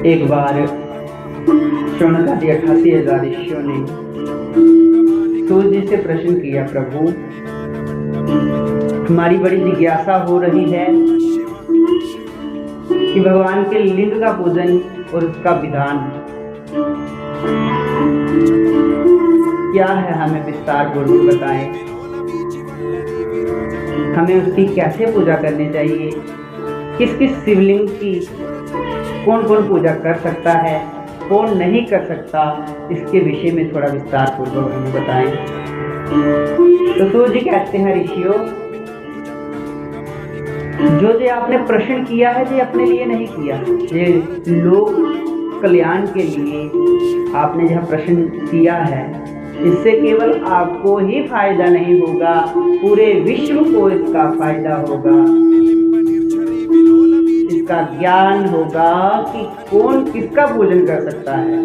एक बार 88,000 ऋषियों ने सूर्य जी से प्रश्न किया, प्रभु हमारी बड़ी जिज्ञासा हो रही है कि भगवान के लिंग का पूजन और उसका विधान क्या है, हमें विस्तार पूर्वक बताएं। हमें उसकी कैसे पूजा करनी चाहिए, किस किस शिवलिंग की कौन कौन पूजा कर सकता है, कौन नहीं कर सकता, इसके विषय में थोड़ा विस्तार पूर्वक हमें बताएं। तो सूर्य जी कहते हैं, ऋषियों जो आपने प्रश्न किया है ये अपने लिए नहीं किया, ये लोक कल्याण के लिए आपने जहाँ प्रश्न किया है, इससे केवल आपको ही फायदा नहीं होगा, पूरे विश्व को इसका फायदा होगा, इसका ज्ञान होगा कि कौन किसका पूजन कर सकता है।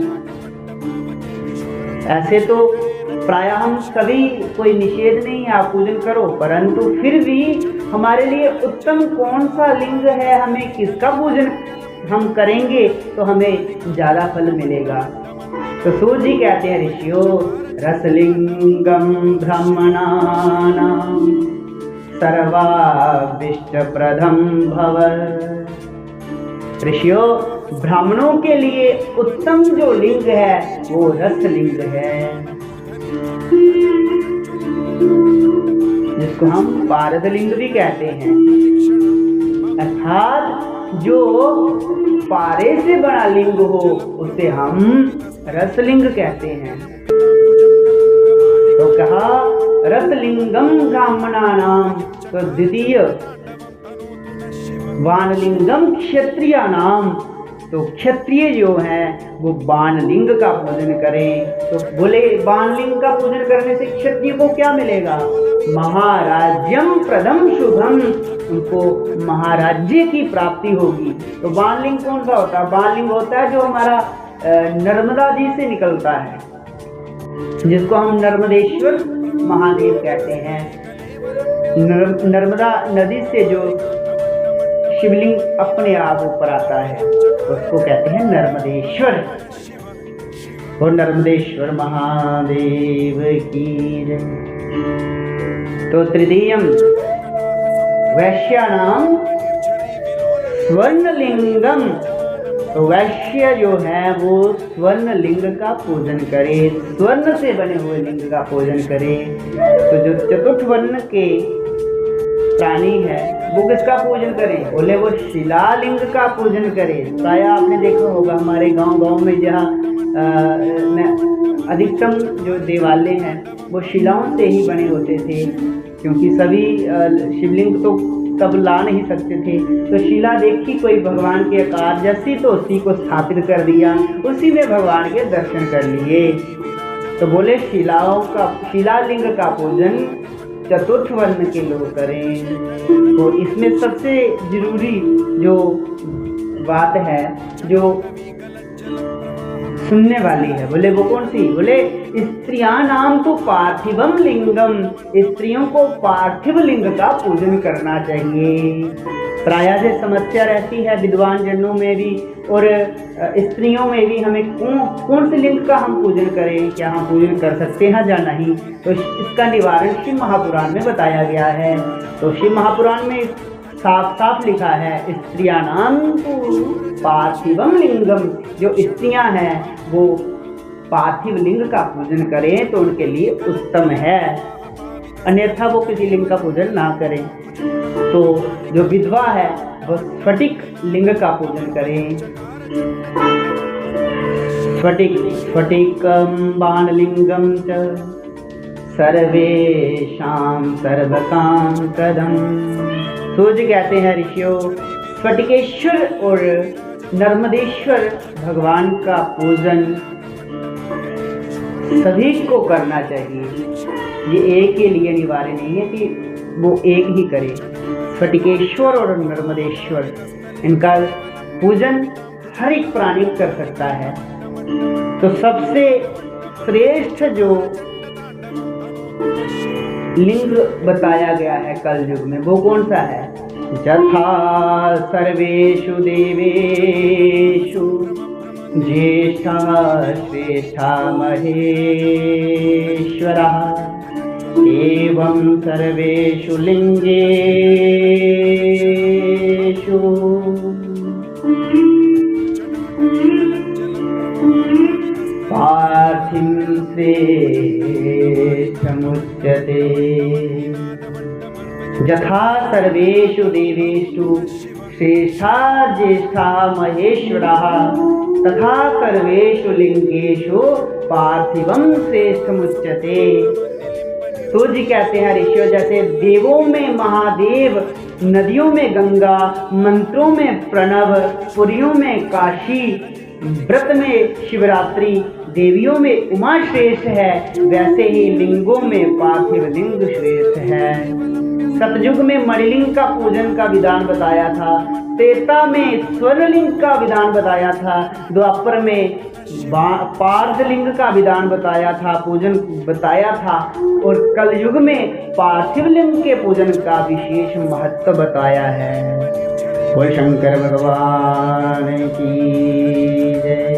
ऐसे तो प्रायः हम सभी, कोई निषेध नहीं है, आप पूजन करो, परंतु फिर भी हमारे लिए उत्तम कौन सा लिंग है, हमें किसका पूजन हम करेंगे तो हमें ज्यादा फल मिलेगा। तो सूर्य जी कहते हैं, ऋषियों रसलिंगम ब्राह्मणानां सर्वाभीष्टप्रदं भव। ऋषियों ब्राह्मणों के लिए उत्तम जो लिंग है वो रसलिंग है, जिसको हम पारद लिंग भी कहते हैं, अर्थात जो पारे से बड़ा लिंग हो उसे हम रसलिंग कहते हैं। तो कहा रसलिंगम ब्राह्मणानां, तो द्वितीय वानलिंगम क्षत्रियाणाम, तो क्षत्रिय जो हैं वो बाणलिंग का पूजन करें। तो बोले बाणलिंग का पूजन करने से क्षत्रिय को क्या मिलेगा, महाराज्यम प्रदम शुभम, उनको महाराज्य की प्राप्ति होगी। तो बाणलिंग कौन सा होता है, बाणलिंग होता है जो हमारा नर्मदा जी से निकलता है, जिसको हम नर्मदेश्वर महादेव कहते हैं। नर्मदा नदी से जो शिवलिंग अपने आप ऊपर आता है उसको कहते हैं नर्मदेश्वर। और नर्मदेश्वर महादेव की जय। तो तृतीयम वैश्यानाम स्वर्णलिंगम, तो वैश्य जो है वो स्वर्ण लिंग का पूजन करे, स्वर्ण से बने हुए लिंग का पूजन करे। तो जो चतुर्थ वर्ण के प्राणी है वो किसका पूजन करें, बोले वो शिलालिंग का पूजन करें। प्राय आपने देखा होगा हमारे गांव में जहाँ अधिकतम जो देवालय हैं वो शिलाओं से ही बने होते थे, क्योंकि सभी शिवलिंग तो तब ला नहीं सकते थे। तो शिला देखी कोई भगवान के आकार जैसी, तो उसी को स्थापित कर दिया, उसी में भगवान के दर्शन कर लिए। तो बोले शिलालिंग का पूजन चतुर्थ वर्ण के लोग करें। तो इसमें सबसे जरूरी जो बात है जो सुनने वाली है, बोले वो कौन सी, बोले स्त्रियां नाम तो पार्थिवम लिंगम, स्त्रियों को पार्थिव लिंग का पूजन करना चाहिए। प्रायः से समस्या रहती है विद्वान जनों में भी और स्त्रियों में भी, हमें कौन से लिंग का हम पूजन करें, क्या हम पूजन कर सकते हैं या नहीं। तो इसका निवारण शिव महापुराण में बताया गया है। तो शिव महापुराण में साफ साफ लिखा है, स्त्रियाणाम तु पार्थिवम लिंगम, जो स्त्रियां हैं वो पार्थिव लिंग का पूजन करें तो उनके लिए उत्तम है, अन्यथा वो किसी लिंग का पूजन ना करें। तो जो विधवा है वो स्फटिक लिंग का पूजन करें। स्फटिकम बाणलिंगम च सर्वेषां सर्वकाम प्रदम। सूर्य कहते हैं, ऋषियों स्फटिकेश्वर और नर्मदेश्वर भगवान का पूजन सभी को करना चाहिए। ये एक के लिए अनिवार्य नहीं है कि वो एक ही करे। स्फटिकेश्वर और नर्मदेश्वर, इनका पूजन हर एक प्राणी कर सकता है। तो सबसे श्रेष्ठ जो लिंग बताया गया है कल युग में वो कौन सा है, यथा सर्वेषु देवेषु श्रेष्ठा महेश्वरः एवं सर्वेषु लिंगेषु पार्थिव श्रेष्ठमुच्यते। यथा सर्वेषु देवेषु श्रेष्ठा ज्येष्ठा महेश्वरः तथा सर्वेषु लिंगेषु पार्थिवं श्रेष्ठमुच्यते। तो जी कहते हैं ऋषियों, जैसे देवों में महादेव, नदियों में गंगा, मंत्रों में प्रणव, पुरियों में काशी, व्रत में शिवरात्रि, देवियों में उमा श्रेष्ठ है, वैसे ही लिंगों में पार्थिव लिंग श्रेष्ठ है। सतयुग में मणिलिंग का पूजन का विधान बताया था, त्रेता में स्वर्णलिंग का विधान बताया था, द्वापर में पार्थिवलिंग का विधान बताया था, पूजन बताया था, और कलयुग में पार्थिव लिंग के पूजन का विशेष महत्व बताया है। बोल शंकर भगवान की जय।